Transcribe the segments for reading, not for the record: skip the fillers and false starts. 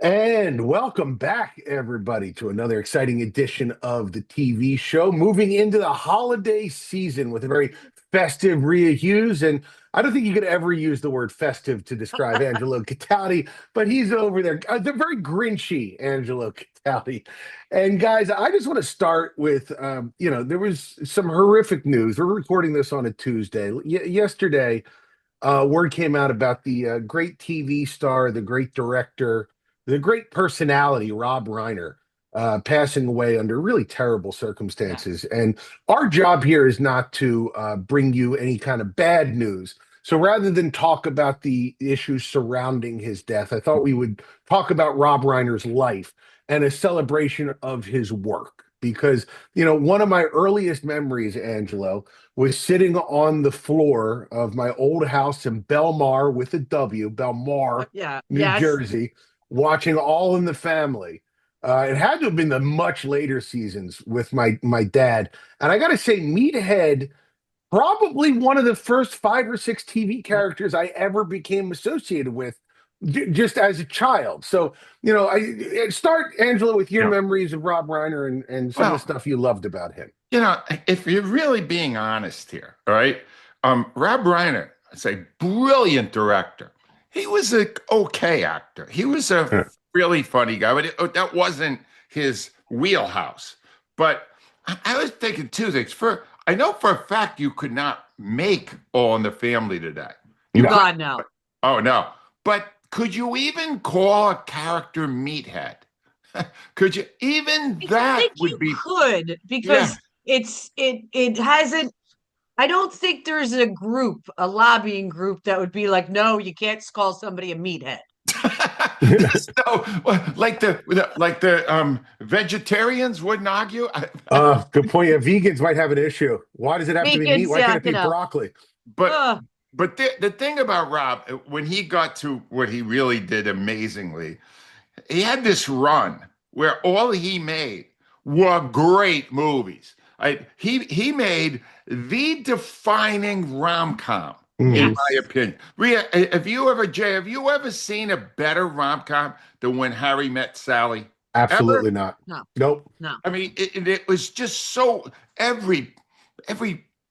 And welcome back, everybody, to another exciting edition of the TV show. Moving into the holiday season with a very festive Rhea Hughes. And I don't think you could ever use the word festive to describe Angelo Cataldi, but he's over there. The very grinchy Angelo Cataldi. And guys, I just want to start with, there was some horrific news. We're recording this on a Tuesday. Yesterday, word came out about the great TV star, the great director, the great personality, Rob Reiner, passing away under really terrible circumstances. And our job here is not to bring you any kind of bad news. So rather than talk about the issues surrounding his death, I thought we would talk about Rob Reiner's life and a celebration of his work. Because, one of my earliest memories, Angelo, was sitting on the floor of my old house in Belmar with a W, Belmar, Yeah. New Yes. Jersey, watching All in the Family. It had to have been the much later seasons with my dad. And I got to say, Meathead, probably one of the first five or six TV characters I ever became associated with just as a child. So, I start, Angela, with your Yeah. memories of Rob Reiner and some of the Well, stuff you loved about him. if you're really being honest here, all right, Rob Reiner is a brilliant director. He was an okay actor. He was a Yeah. really funny guy, but that wasn't his wheelhouse. But I was thinking two things. I know for a fact you could not make All in the Family today. You No. could. God, no. Oh no. But could you even call a character Meathead? Could you even I that think would you be could yeah. because it hasn't. I don't think there's a lobbying group that would be like, no, you can't call somebody a meathead. No, like the vegetarians wouldn't argue. Good point. Yeah, vegans might have an issue. Why does it have to be meat? Vegans, Why can't yeah, it be broccoli? But uh, but the thing about Rob, when he got to what he really did amazingly, he had this run where all he made were great movies. He made the defining rom-com, in Mhm. my yes. opinion. Rhea, Jay, have you ever seen a better rom-com than When Harry Met Sally? Ever? Absolutely not. No, Nope. no. I mean, it was just so every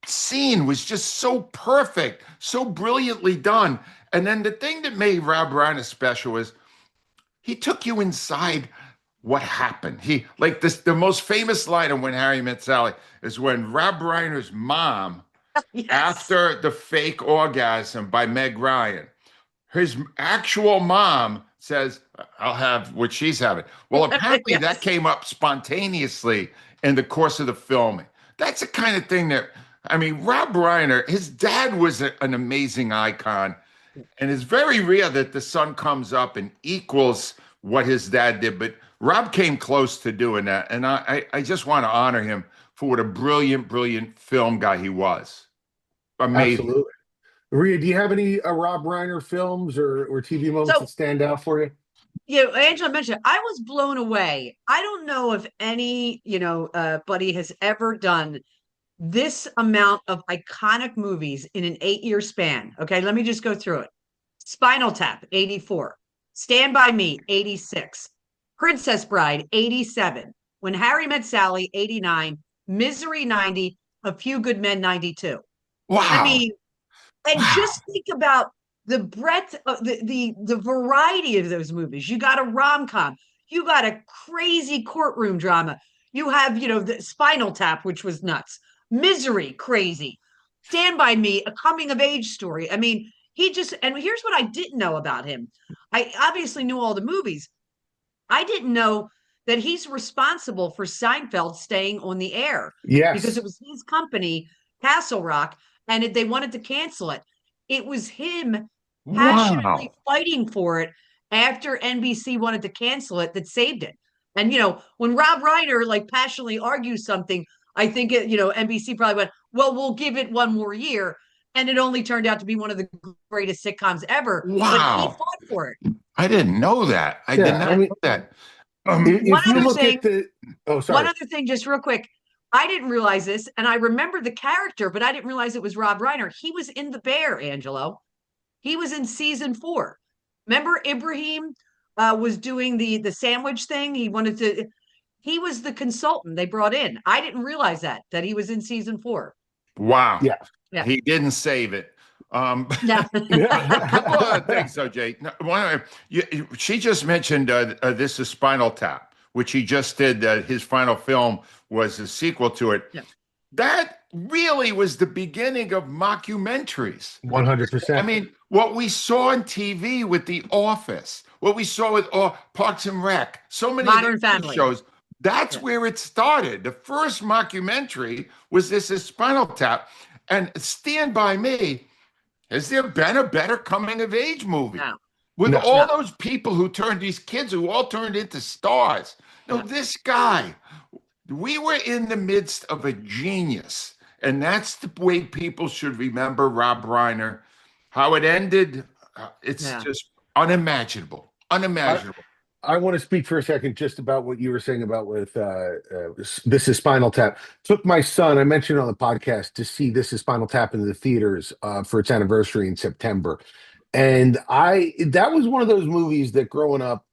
scene was just so perfect, so brilliantly done. And then the thing that made Rob Reiner special is he took you inside what happened. He like this the most famous line of When Harry Met Sally is when Rob Reiner's mom, Yes. after the fake orgasm by Meg Ryan, his actual mom says, I'll have what she's having. Well, apparently that Yes. came up spontaneously in the course of the filming. That's the kind of thing that, I mean, Rob Reiner, his dad was an amazing icon. And it's very rare that the son comes up and equals what his dad did. But Rob came close to doing that. And I just want to honor him for what a brilliant, brilliant film guy he was. Amazing. Absolutely. Rhea, do you have any Rob Reiner films or TV moments that So, stand out for you? Angela mentioned, I was blown away. I don't know if any, buddy has ever done this amount of iconic movies in an 8-year span. Okay, let me just go through it. Spinal Tap, 84. Stand By Me, 86. Princess Bride, 87. When Harry Met Sally, 89. Misery, 90. A Few Good Men, 92. I Wow. mean, and Wow. just think about the breadth of the variety of those movies. You got a rom-com, you got a crazy courtroom drama. You have, the Spinal Tap, which was nuts. Misery, crazy. Stand By Me, a coming of age story. I mean, and here's what I didn't know about him. I obviously knew all the movies. I didn't know that he's responsible for Seinfeld staying on the air because Yes. it was his company, Castle Rock, and they wanted to cancel it. It was him passionately Wow. fighting for it after NBC wanted to cancel it that saved it. And when Rob Reiner like passionately argues something, I think NBC probably went, "Well, we'll give it one more year," and it only turned out to be one of the greatest sitcoms ever. But he Wow. fought for it. I didn't know that. I did Yeah. I not mean, know that. One if you other look thing, at the, oh, one sorry. other thing, just real quick. I didn't realize this, and I remember the character, but I didn't realize it was Rob Reiner. He was in The Bear, Angelo. He was in season 4. Remember Ibrahim was doing the sandwich thing. He wanted to. He was the consultant they brought in. I didn't realize that he was in season 4. Wow. Yeah. Yeah. He didn't save it. Yeah. A couple other things, though, Jay. She just mentioned This is Spinal Tap, which he just did. His final film was a sequel to it. Yeah. That really was the beginning of mockumentaries. 100%. I mean, what we saw on TV with The Office, what we saw with Parks and Rec, so many Modern of these Family. shows, that's where it started. The first mockumentary was This is Spinal Tap. And Stand By Me, has there been a better coming of age movie? No. With No. all those people who turned, these kids who all turned into stars. No, this guy, we were in the midst of a genius. And that's the way people should remember Rob Reiner. How it ended, it's just unimaginable. Unimaginable. I want to speak for a second just about what you were saying about with This is Spinal Tap. Took my son, I mentioned on the podcast, to see This is Spinal Tap in the theaters for its anniversary in September. And that was one of those movies that growing up,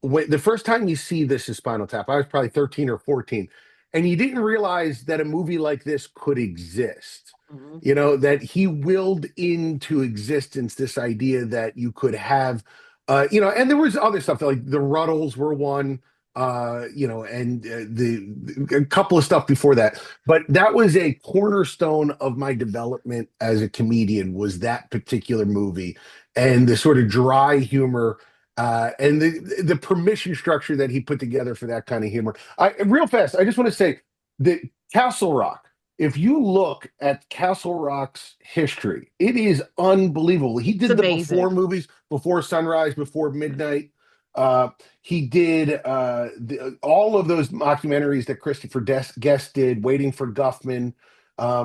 the first time you see This is Spinal Tap, I was probably 13 or 14, and you didn't realize that a movie like this could exist. Mhm. You know, that he willed into existence this idea that you could have and there was other stuff like the Ruddles were one, and a couple of stuff before that. But that was a cornerstone of my development as a comedian, was that particular movie and the sort of dry humor and the permission structure that he put together for that kind of humor. Real fast, I just want to say that Castle Rock. If you look at Castle Rock's history, it is unbelievable. He did the Before movies, Before Sunrise, Before Midnight. He did all of those mockumentaries that Christopher Guest did, Waiting for Guffman.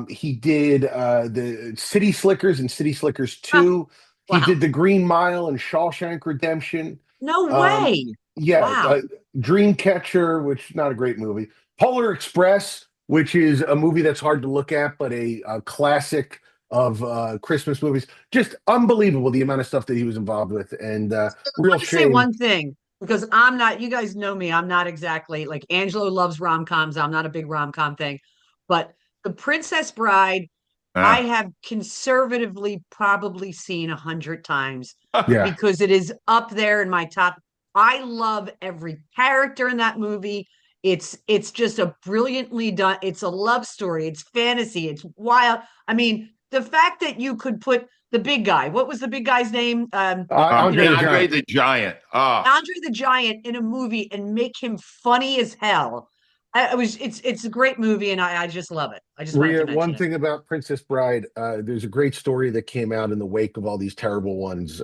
He did the City Slickers and City Slickers 2. He did The Green Mile and Shawshank Redemption. No way. Dreamcatcher, which not a great movie. Polar Express, which is a movie that's hard to look at, but a classic of Christmas movies. Just unbelievable the amount of stuff that he was involved with. And real shame. Say one thing, because I'm not, you guys know me, I'm not exactly like Angelo loves rom-coms. I'm not a big rom-com thing, but The Princess Bride, I have conservatively probably seen 100 times because it is up there in my top. I love every character in that movie. It's just a brilliantly done. It's a love story. It's fantasy. It's wild. I mean, the fact that you could put the big guy. What was the big guy's name? Andre the Giant. Andre the Giant in a movie and make him funny as hell. It's a great movie, and I just love it. I just Rhea, one thing about Princess Bride, there's a great story that came out in the wake of all these terrible ones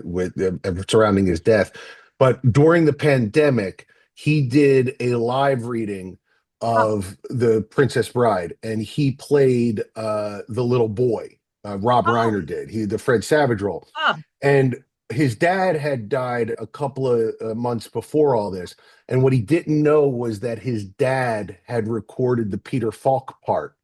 with surrounding his death. But during the pandemic, he did a live reading of The Princess Bride, and he played the little boy. Rob Reiner did. He did the Fred Savage role. And his dad had died a couple of months before all this. And what he didn't know was that his dad had recorded the Peter Falk part.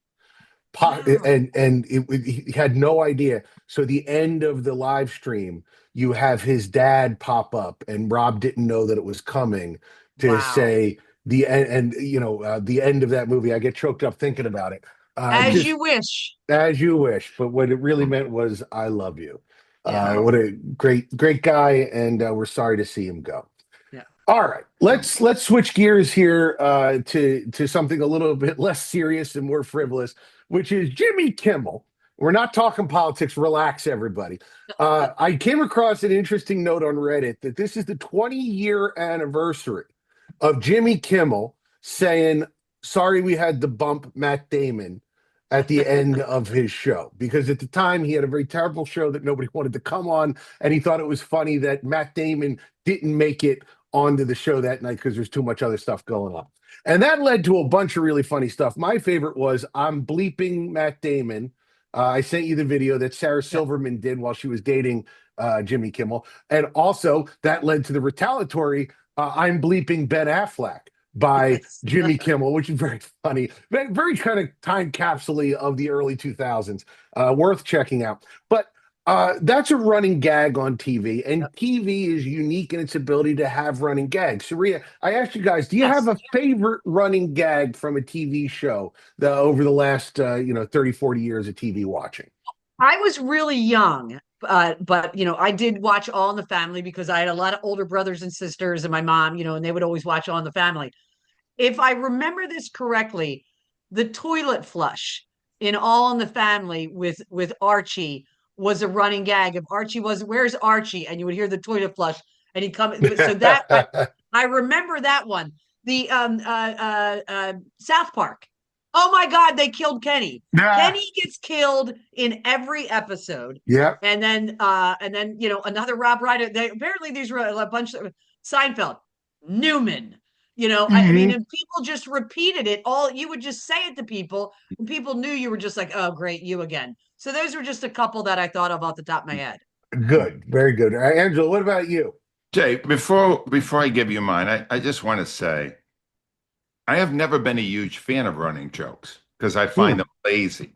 And he had no idea. So the end of the live stream, you have his dad pop up, and Rob didn't know that it was coming to say the end. And the end of that movie, I get choked up thinking about it. You wish. As you wish. But what it really meant was, I love you. What a great guy, and we're sorry to see him go. All right, let's switch gears here to something a little bit less serious and more frivolous, which is Jimmy Kimmel. We're not talking politics. Relax, everybody. I came across an interesting note on Reddit that this is the 20-year anniversary of Jimmy Kimmel saying, "Sorry, we had to bump Matt Damon at the end of his show," because at the time he had a very terrible show that nobody wanted to come on, and he thought it was funny that Matt Damon didn't make it onto the show that night because there's too much other stuff going on. And that led to a bunch of really funny stuff. My favorite was, I'm bleeping Matt Damon. I sent you the video that Sarah Silverman did while she was dating Jimmy Kimmel. And also that led to the retaliatory, I'm bleeping Ben Affleck by Jimmy Kimmel, which is very funny. Very kind of time capsule of the early 2000s. Worth checking out. But That's a running gag on TV, and TV is unique in its ability to have running gags. So, Rhea, I asked you guys, do you have Yes. a favorite running gag from a TV show over the last 30, 40 years of TV watching? I was really young, but I did watch All in the Family because I had a lot of older brothers and sisters and my mom, and they would always watch All in the Family. If I remember this correctly, the toilet flush in All in the Family with Archie was a running gag. If Archie was, where's Archie? And you would hear the toilet flush, and he'd come. So that I remember that one. The South Park. Oh my God, they killed Kenny. Nah. Kenny gets killed in every episode. Yeah. And then another Rob Reiner. Apparently these were a bunch of Seinfeld, Newman. I mean, and people just repeated it all. You would just say it to people, and people knew you were just like, oh, great, you again. So those were just a couple that I thought of off the top of my head. Good, very good. Angelo, what about you? Jay, before I give you mine, I just want to say I have never been a huge fan of running jokes because I find them lazy.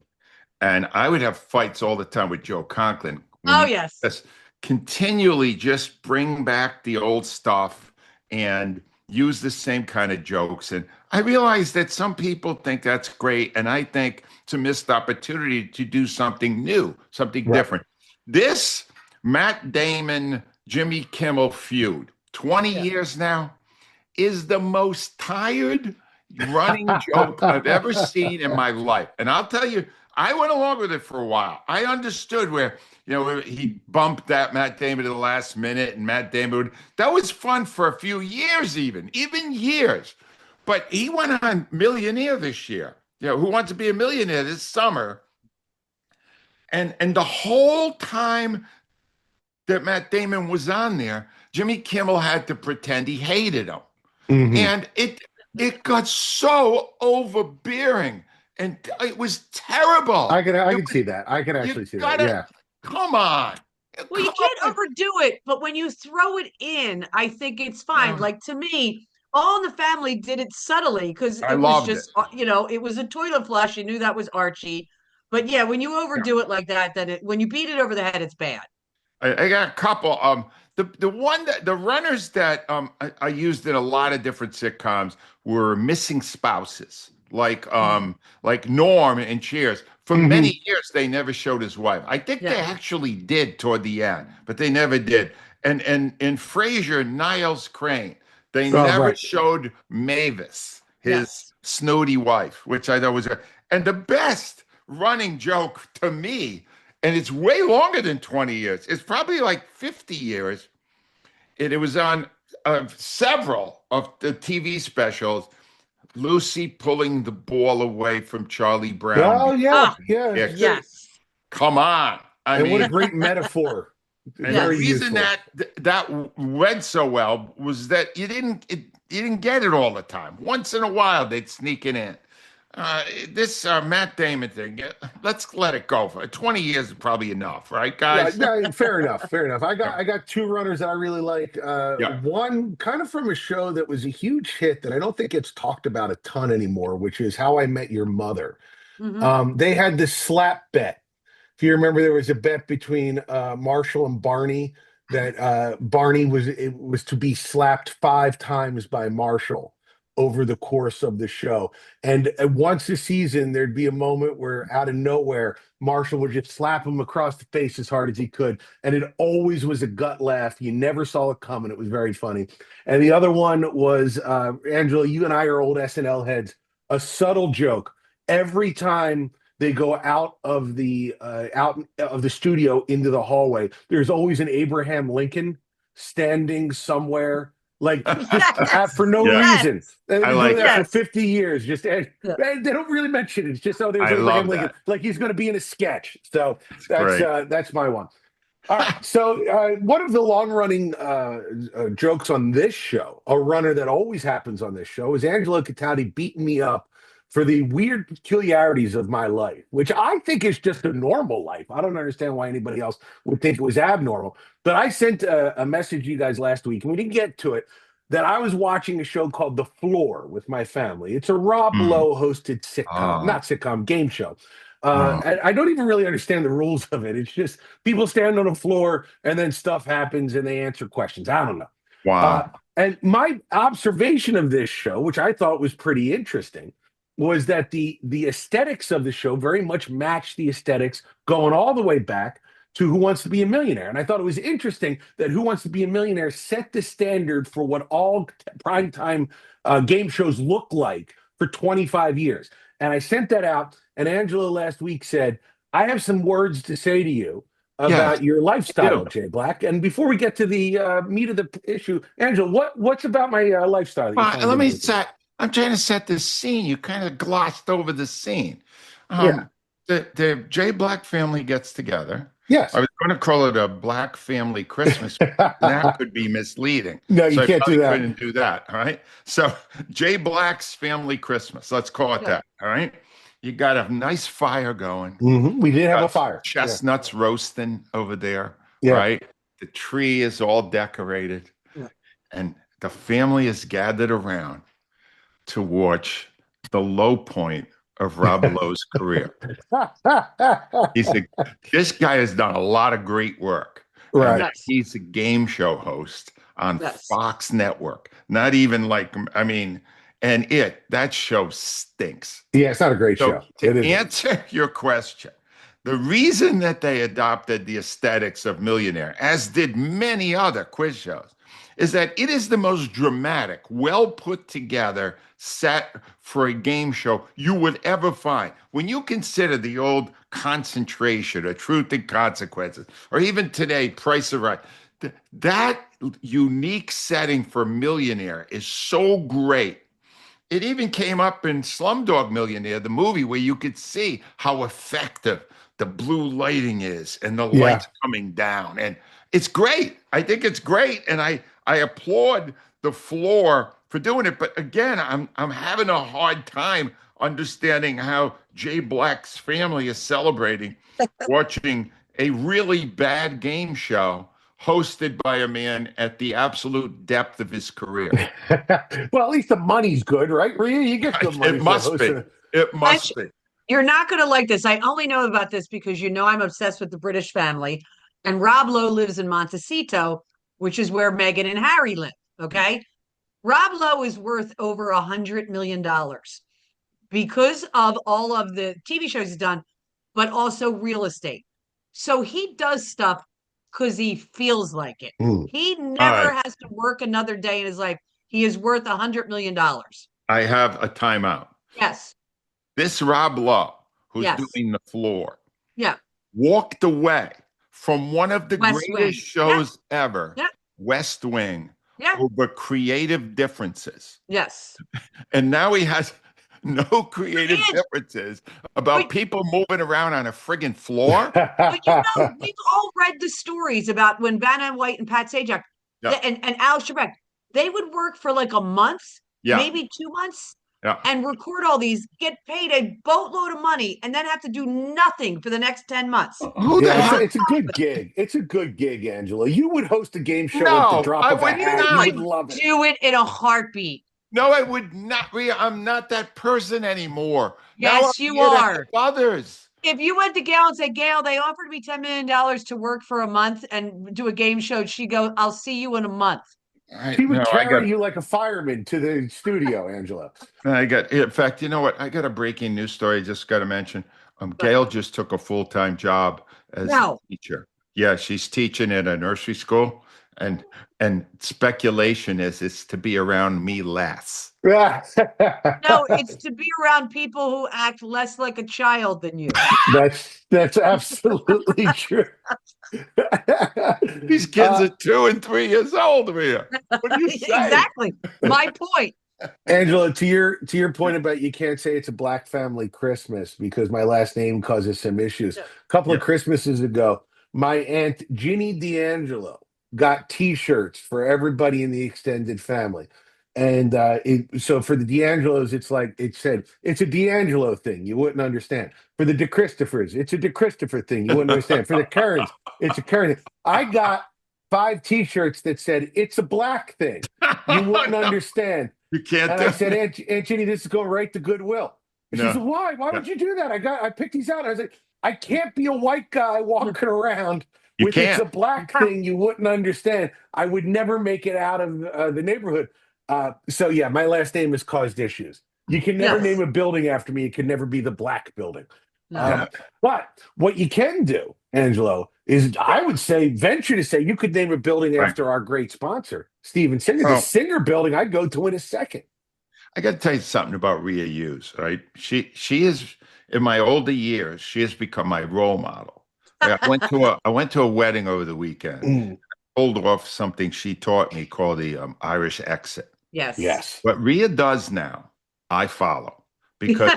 And I would have fights all the time with Joe Conklin. Oh, yes. Just continually just bring back the old stuff and use the same kind of jokes. And I realize that some people think that's great. And I think it's a missed opportunity to do something new, something different. This Matt Damon, Jimmy Kimmel feud, 20 years now, is the most tired running joke I've ever seen in my life. And I'll tell you, I went along with it for a while. I understood where, he bumped that Matt Damon to the last minute, and Matt Damon that was fun for a few years, even years. But he went on Millionaire this year. Who Wants to Be a Millionaire this summer. And the whole time that Matt Damon was on there, Jimmy Kimmel had to pretend he hated him. And it got so overbearing, and it was terrible. I can see that. I can actually see that. Yeah. Come on. Well, you can't overdo it, but when you throw it in, I think it's fine. Like, to me, All in the Family did it subtly because it was just, it was a toilet flush. You knew that was Archie. But yeah, when you overdo it like that, then when you beat it over the head, it's bad. I got a couple. The runners that I used in a lot of different sitcoms were missing spouses, like Norm and Cheers. For many years, they never showed his wife. I think they actually did toward the end, but they never did. And in Frasier, Niles Crane, they never showed Mavis, his snooty wife, which I thought was and the best running joke to me. And it's way longer than 20 years. It's probably like 50 years. It was on several of the TV specials. Lucy pulling the ball away from Charlie Brown. Oh, yeah. Yes. Come on. I mean, what a great metaphor. And the reason that went so well was that you didn't get it all the time. Once in a while, they'd sneak it in. This Matt Damon thing, let's let it go. For 20 years is probably enough, right, guys? Yeah, fair enough. I got two runners that I really like. One kind of from a show that was a huge hit that I don't think gets talked about a ton anymore, which is How I Met Your Mother. They had this slap bet. If you remember, there was a bet between Marshall and Barney that Barney was to be slapped 5 times by Marshall over the course of the show. And once a season, there'd be a moment where out of nowhere, Marshall would just slap him across the face as hard as he could. And it always was a gut laugh. You never saw it coming. It was very funny. And the other one was, Angelo, you and I are old SNL heads, a subtle joke. Every time they go out of the studio into the hallway, there's always an Abraham Lincoln standing somewhere, like for no reason. They've been doing that for 50 years. Just they don't really mention it. It's just there's Abraham Lincoln, like he's going to be in a sketch. So that's my one. All right. So one of the long-running jokes on this show, a runner that always happens on this show, is Angelo Cataldi beating me up for the weird peculiarities of my life, which I think is just a normal life. I don't understand why anybody else would think it was abnormal. But I sent a message to you guys last week, and we didn't get to it, that I was watching a show called The Floor with my family. It's a Rob Lowe hosted sitcom, not sitcom, game show. Oh, I don't even really understand the rules of it. It's just people stand on the floor and then stuff happens and they answer questions. I don't know. Uh, wow. and my observation of this show, which I thought was pretty interesting, was that the aesthetics of the show very much matched the aesthetics going all the way back to Who Wants to Be a Millionaire. And I thought it was interesting that Who Wants to Be a Millionaire set the standard for what all primetime game shows look like for 25 years. And I sent that out, and Angela last week said, I have some words to say to you Yes, about your I lifestyle, do. Jay Black. And before we get to the meat of the issue, Angela, what's about my lifestyle that you Well, find let me interesting? set. I'm trying to set this scene. You kind of glossed over the scene. Yeah. Um, the J Black family gets together. I Yes. was going to call it a Black Family Christmas. That could be misleading. No, So you I can't do probably that. couldn't do that. All right. So J Black's Family Christmas. Let's call it Yeah. that. All right. You got a nice fire going. We did have a Got fire. Yeah. chestnuts roasting over there. Yeah. Right. The tree is all decorated. Yeah. And the family is gathered around to watch the low point of Rob Lowe's career. He's a, this guy has done a lot of great work. And Right. Yes. he's a game show host on Yes. Fox Network. Not even like, I mean, and that show stinks. Yeah, it's not a great So show. to It isn't. answer your question, the reason that they adopted the aesthetics of Millionaire, as did many other quiz shows, is that it is the most dramatic, well put together set for a game show you would ever find. When you consider the old Concentration or Truth and Consequences, or even today, Price of Right, that unique setting for Millionaire is so great. It even came up in Slumdog Millionaire, the movie, where you could see how effective the blue lighting is and the Yeah. lights coming down. And it's great. I think it's great. And I applaud the floor for doing it. But again, I'm having a hard time understanding how Jay Black's family is celebrating watching a really bad game show hosted by a man at the absolute depth of his career. Well, at least the money's good, right, Rhea? You get good money It for must be. hosting. It must be. You're not going to like this. I only know about this because you know I'm obsessed with the British family. And Rob Lowe lives in Montecito, which is where Meghan and Harry live. Okay. Rob Lowe is worth over $100 million because of all of the TV shows he's done, but also real estate. So he does stuff because he feels like it. Mm. He All never right. has to work another day in his life. He is worth $100 million. I have a timeout. Yes. This Rob Lowe, who's Yes. doing the floor, Yeah. walked away from one of the West greatest Wing. shows ever, Yeah. West Wing, Yeah. over creative differences. Yes. And now he has no creative Yes. differences about Wait. people moving around on a friggin' floor. But we've all read the stories about when Vanna White and Pat Sajak Yeah. and Al Trebek, they would work for like a month, Yeah. maybe 2 months, Yeah. and record all these, get paid a boatload of money, and then have to do nothing for the next 10 months. Who the Yeah, hell? it's a good gig. It's a good gig, Angela. You would host a game show No, at the drop I of a would hat. not. You I would love it. do it in a heartbeat. No, I would not. Rhea, I'm not that person anymore. Yes, now I'm you here to are. help others. If you went to Gail and said, Gail, they offered me $10 million to work for a month and do a game show, she'd go, I'll see you in a month. He would No, carry you like a fireman to the studio, Angela. in fact, you know what? I got a breaking news story I just got to mention. Gail just took a full-time job as a No. teacher. Yeah, she's teaching at a nursery school, and speculation is it's to be around me less. No, it's to be around people who act less like a child than you. That's absolutely true. These kids are 2 and 3 years old, Rhea. What do you say? Exactly. My point. Angela, to your point about you can't say it's a Black family Christmas because my last name causes some issues. Yeah. A couple of Yeah. Christmases ago, my aunt Ginny D'Angelo got T-shirts for everybody in the extended family. And so for the D'Angelos, it's like it said, it's a D'Angelo thing. You wouldn't understand. For the DeChristopher's, it's a DeChristopher thing. You wouldn't understand. For the Karens, it's a Karen thing. I got 5 T-shirts that said it's a Black thing. You wouldn't No, understand. you can't And do I said, it. Aunt Ginny, this is going right to Goodwill. And she said, No. why? Why Yeah. would you do that? I picked these out. I was like, I can't be a white guy walking around You with it's can't. a black thing you wouldn't understand. I would never make it out of the neighborhood. So yeah, my last name has caused issues. You can never name Yes. a building after me. It can never be the black building. No. Yeah. But what you can do, Angelo, is I would say venture to say you could name a building Right. after our great sponsor, Steven Singer. The Well, Singer building I'd go to in a second. I got to tell you something about Rhea Hughes, right? She is in my older years, she has become my role model. Like, I went to a wedding over the weekend. Mm, Pulled off something she taught me called the Irish exit. Yes. yes. What Rhea does now, I follow because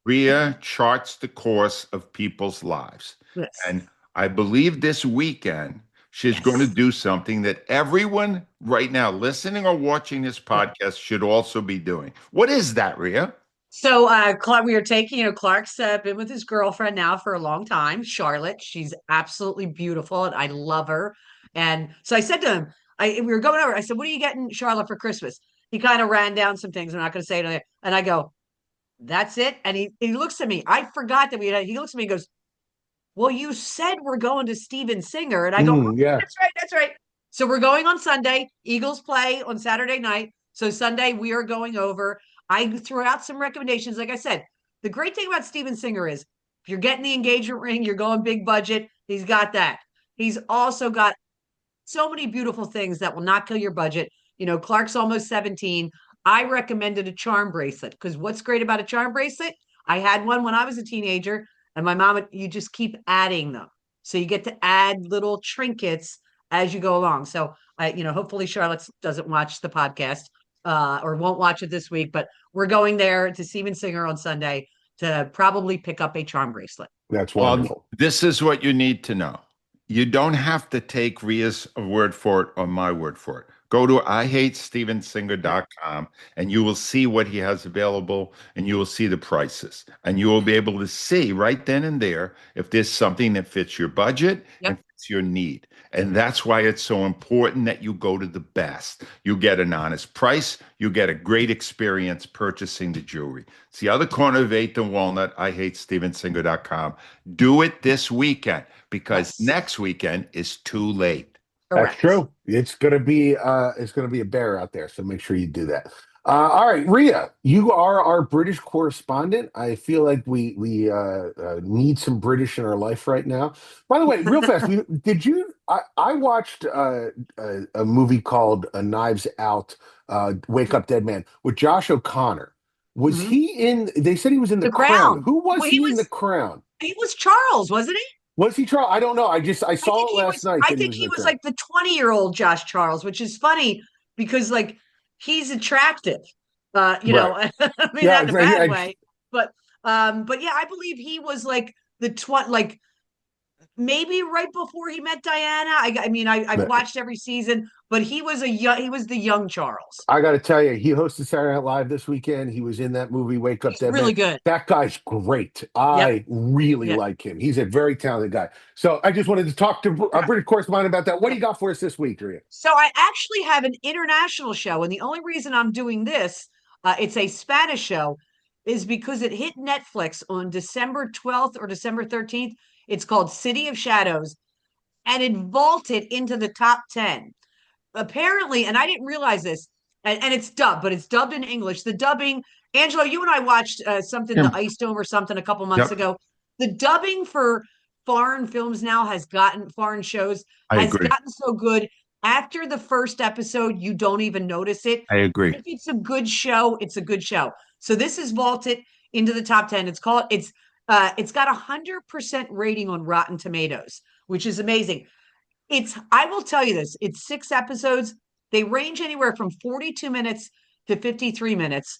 Rhea charts the course of people's lives. Yes. And I believe this weekend she's going to do something that everyone right now listening or watching this podcast should also be doing. What is that, Rhea? So, Clark, we are taking, Clark's been with his girlfriend now for a long time, Charlotte. She's absolutely beautiful, and I love her. And so I said to him, we were going over. I said, "What are you getting Charlotte for Christmas?" He kind of ran down some things. I'm not going to say it, and I go, "That's it." And he looks at me. I forgot that we had. He looks at me and goes, "Well, you said we're going to Steven Singer," and I go, "Oh, Yeah. that's right, that's right." So we're going on Sunday. Eagles play on Saturday night. So Sunday we are going over. I threw out some recommendations. Like I said, the great thing about Steven Singer is if you're getting the engagement ring, you're going big budget. He's got that. He's also got so many beautiful things that will not kill your budget. Clark's almost 17. I recommended a charm bracelet because what's great about a charm bracelet? I had one when I was a teenager, and my mom, you just keep adding them. So you get to add little trinkets as you go along. So hopefully Charlotte doesn't watch the podcast or won't watch it this week, but we're going there to Steven Singer on Sunday to probably pick up a charm bracelet. That's Well, wonderful. this is what you need to know. You don't have to take Rhea's word for it or my word for it. Go to IHateStevenSinger.com and you will see what he has available and you will see the prices. And you will be able to see right then and there if there's something that fits your budget and fits your need. And that's why it's so important that you go to the best. You get an honest price, you get a great experience purchasing the jewelry. It's the other corner of 8th and Walnut, IHateStevenSinger.com. Do it this weekend because next weekend is too late. Correct. That's true. It's gonna be a bear out there, so make sure you do that. All right, Rhea, you are our British correspondent. I feel like we need some British in our life right now. By the way, real fast, I watched a movie called Knives Out, Wake Up Dead Man with Josh O'Connor. Was he in? They said he was in The Crown. Who was he in The Crown? He was Charles, wasn't he? Was he Charles? I don't know. I saw it last night. I think he was like the 20-year-old Josh Charles, which is funny because like he's attractive. I mean not in a bad way. But yeah, I believe he was like like maybe right before he met Diana. I've watched every season, but he was the young Charles. I got to tell you, he hosted Saturday Night Live this weekend. He was in that movie, Wake Up Dead Man. Really good. That guy's great. I really like him. He's a very talented guy. So I just wanted to talk to our British correspondent about that. What do you got for us this week, Rhea? So I actually have an international show, and the only reason I'm doing this, it's a Spanish show, is because it hit Netflix on December 12th or December 13th. It's called City of Shadows, and it vaulted into the top 10. Apparently, and I didn't realize this, and it's dubbed, but it's dubbed in English. The dubbing, Angelo, you and I watched something, The Ice Dome or something a couple months ago. The dubbing for foreign films now foreign shows has gotten so good. After the first episode, you don't even notice it. I agree. If it's a good show, it's a good show. So this is vaulted into the top 10. It's got 100% rating on Rotten Tomatoes, which is amazing. I will tell you this, it's 6 episodes. They range anywhere from 42 minutes to 53 minutes.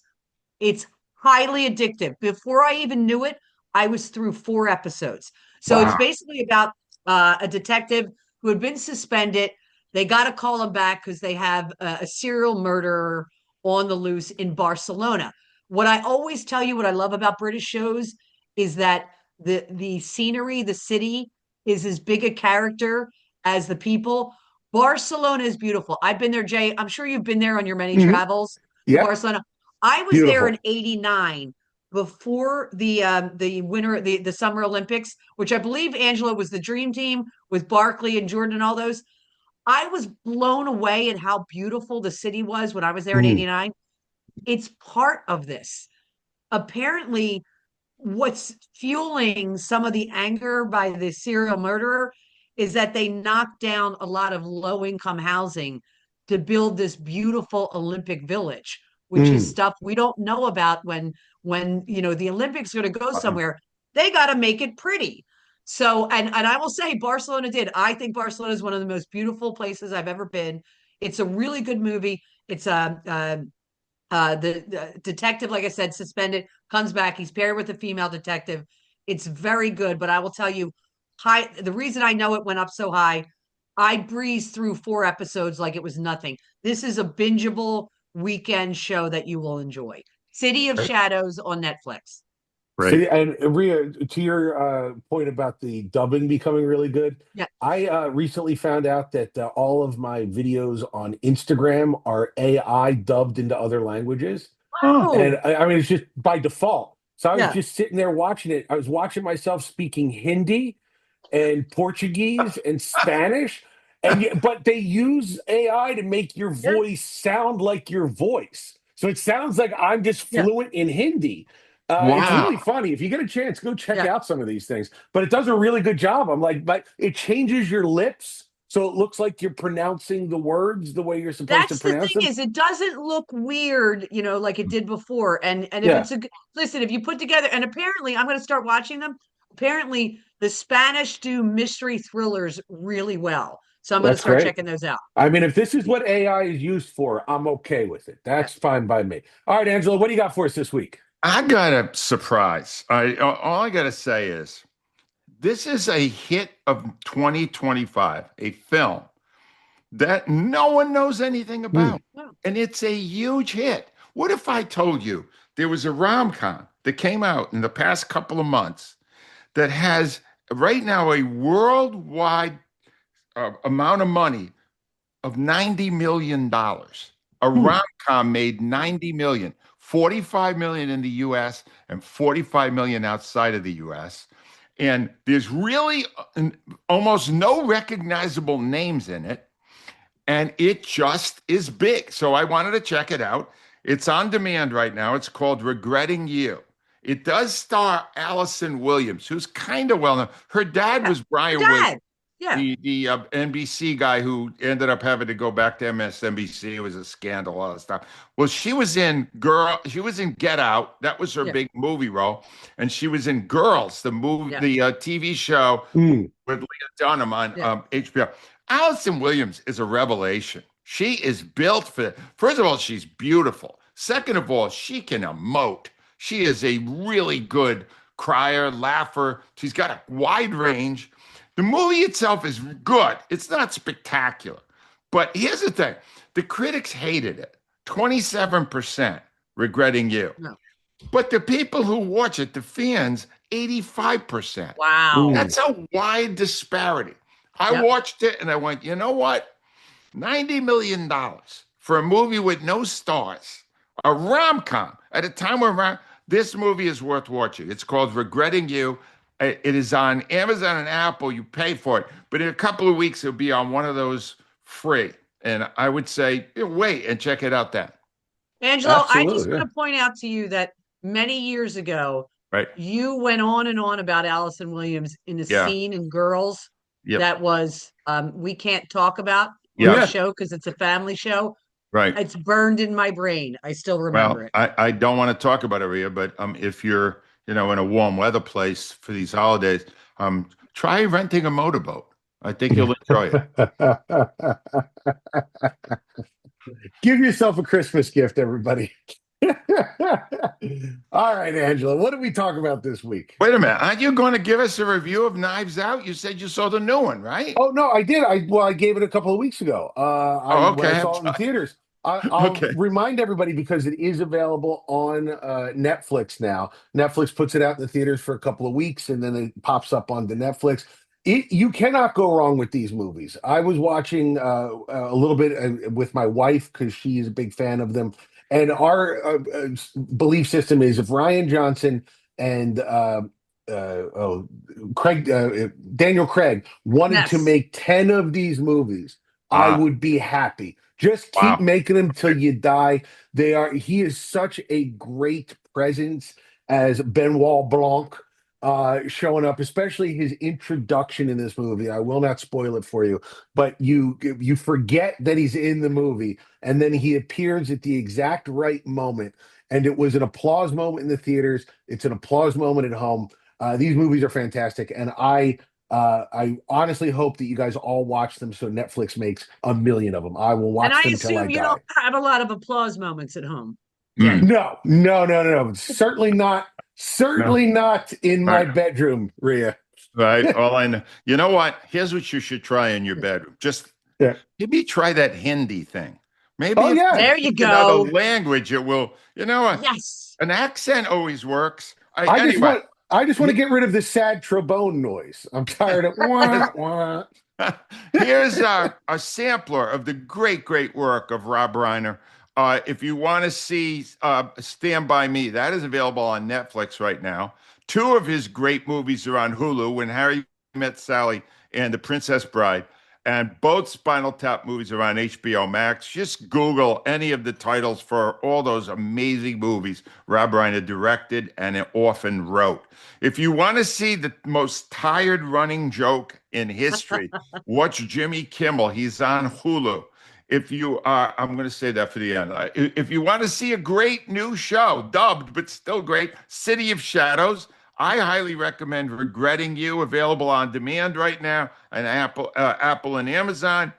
It's highly addictive. Before I even knew it, I was through 4 episodes. So It's basically about a detective who had been suspended. They got to call him back because they have a serial murderer on the loose in Barcelona. What I always tell you, what I love about British shows is that the scenery, the city is as big a character as the people. Barcelona is beautiful. I've been there, Jay. I'm sure you've been there on your many travels to Barcelona. I was there in 89 before the winter the Summer Olympics, which I believe Angelo was the dream team with Barkley and Jordan and all those. I was blown away at how beautiful the city was when I was there in Mm. '89. It's part of this. Apparently, what's fueling some of the anger by the serial murderer is that they knocked down a lot of low income housing to build this beautiful Olympic village, which is Mm. stuff we don't know about when the Olympics are going to go somewhere. They got to make it pretty. So, and I will say Barcelona did. I think Barcelona is one of the most beautiful places I've ever been. It's a really good movie. It's the detective, like I said, suspended, comes back. He's paired with a female detective. It's very good, but I will tell you, the reason I know it went up so high, I breezed through 4 episodes like it was nothing. This is a bingeable weekend show that you will enjoy. City of Shadows on Netflix. Right. See, and Rhea, to your point about the dubbing becoming really good, Yeah. I recently found out that all of my videos on Instagram are AI dubbed into other languages. Oh, And Oh, I mean, it's just by default. So I was yeah, just sitting there watching it. I was watching myself speaking Hindi and Portuguese and Spanish. But they use AI to make your yeah, voice sound like your voice. So it sounds like I'm just yeah, fluent in Hindi. It's really wow. funny. If you get a chance, go check yeah. out some of these things. But it does a really good job. I'm like, but it changes your lips so it looks like you're pronouncing the words the way you're supposed to That's the pronounce thing them. is it doesn't look weird, like it did before. And if Yeah, it's listen, if you put together, and apparently I'm going to start watching them. Apparently the Spanish do mystery thrillers really well. So I'm going to that's start great. checking those out. I mean, if this is what AI is used for, I'm okay with it. Yeah. That's fine by me. All right, Angela, what do you got for us this week? I got a surprise. All I got to say is this is a hit of 2025, a film that no one knows anything Hmm. about. And it's a huge hit. What if I told you there was a rom-com that came out in the past couple of months that has right now a worldwide amount of money of $90 million. A Hmm. rom-com made 90 million, 45 million in the US and 45 million outside of the US. And there's really almost no recognizable names in it. And it just is big. So I wanted to check it out. It's on demand right now. It's called Regretting You. It does star Allison Williams, who's kind of well known. Her dad Yeah. was Brian Williams, Dad. Yeah. the NBC guy who ended up having to go back to MSNBC. It was a scandal, all that stuff. Well, she was in Get Out. That was her Yeah. big movie role, and she was in Girls, the movie, Yeah. the TV show Hmm. with Leah Dunham on Yeah. HBO. Allison Williams is a revelation. She is built for. First of all, she's beautiful. Second of all, she can emote. She is a really good crier, laugher. She's got a wide range. The movie itself is good. It's not spectacular. But here's the thing the critics hated it 27% regretting you. No. But the people who watch it, the fans, 85%. Wow. Hmm. That's a wide disparity. I Yep. watched it and I went, you know what? $90 million for a movie with no stars, a rom com at a time when this movie is worth watching. It's called Regretting You. It is on Amazon and Apple. You pay for it, but in a couple of weeks, it'll be on one of those free. And I would say, wait and check it out then. Angelo, I just Absolutely. Yeah. want to point out to you that many years ago, Right? you went on and on about Allison Williams in a Yeah. scene in Girls Yep. that was we can't talk about on Yeah. the Yeah. show because it's a family show. Right. It's burned in my brain. I still remember Well, it. I don't want to talk about it, Rhea, but if you're, in a warm weather place for these holidays, try renting a motorboat. I think you'll enjoy it. Give yourself a Christmas gift, everybody. All right, Angela, what did we talk about this week? Wait a minute. Aren't you going to give us a review of Knives Out? You said you saw the new one, right? Oh no, I did. I gave it a couple of weeks ago. Oh, When I okay. saw it in the theaters. I'll Okay. remind everybody because it is available on Netflix now. Netflix puts it out in the theaters for a couple of weeks, and then it pops up on the Netflix. You cannot go wrong with these movies. I was watching a little bit with my wife because she is a big fan of them, And our belief system is if Ryan Johnson and Craig Daniel Craig wanted to Yes. make 10 of these movies, I Ah, would be happy. Just keep wow. making them till you die. He is such a great presence as Benoit Blanc showing up, especially his introduction in this movie. I will not spoil it for you, but you forget that he's in the movie, and then he appears at the exact right moment. And it was an applause moment in the theaters. It's an applause moment at home. These movies are fantastic, and I honestly hope that you guys all watch them so Netflix makes a million of them. I will And watch I them till I assume you don't die. have a lot of applause moments at home. Yeah. Mm. No, no, no, no, no. Certainly not. No. Certainly not in my Right. bedroom, Rhea. Right. All I know. You know what? Here's what you should try in your bedroom. Just Yeah. maybe try that Hindi thing. Maybe Oh if you yeah. There you speak another go. language, it will, Yes. an accent always works. I just Anyway, want I just want to get rid of the sad trombone noise. I'm tired of wah, wah. here's a sampler of the great, great work of Rob Reiner. If you want to see Stand By Me, that is available on Netflix right now. Two of his great movies are on Hulu, When Harry Met Sally and The Princess Bride. And both Spinal Tap movies are on HBO Max. Just Google any of the titles for all those amazing movies Rob Reiner directed and often wrote. If you want to see the most tired running joke in history, watch Jimmy Kimmel. He's on Hulu. If you are, I'm going to say that for the end. If you want to see a great new show, dubbed but still great, City of Shadows, I highly recommend Regretting You, available on demand right now on Apple and Amazon.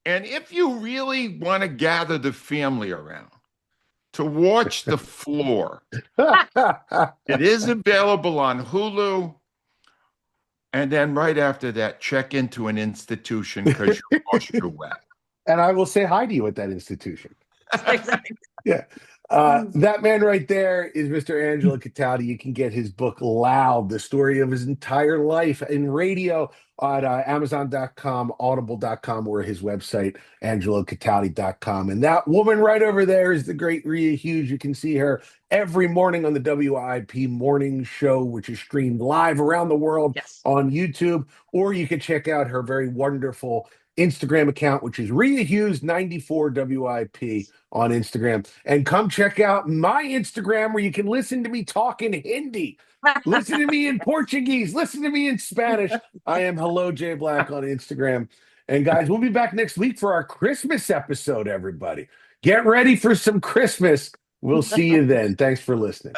And if you really want to gather the family around to watch The Floor, it is available on Hulu. And then right after that, check into an institution because you lost your way. And I will say hi to you at that institution. Exactly. Yeah. That man right there is Mr. Angelo Cataldi. You can get his book Loud, the story of his entire life in radio at Amazon.com, Audible.com, or his website, AngeloCataldi.com. And that woman right over there is the great Rhea Hughes. You can see her every morning on the WIP morning show, which is streamed live around the world Yes. on YouTube, or you can check out her very wonderful Instagram account, which is Rhea Hughes 94 WIP on Instagram. And come check out my Instagram where you can listen to me talk in Hindi. Listen to me in Portuguese. Listen to me in Spanish. I am Hello J Black on Instagram. And guys, we'll be back next week for our Christmas episode, everybody. Get ready for some Christmas. We'll see you then. Thanks for listening.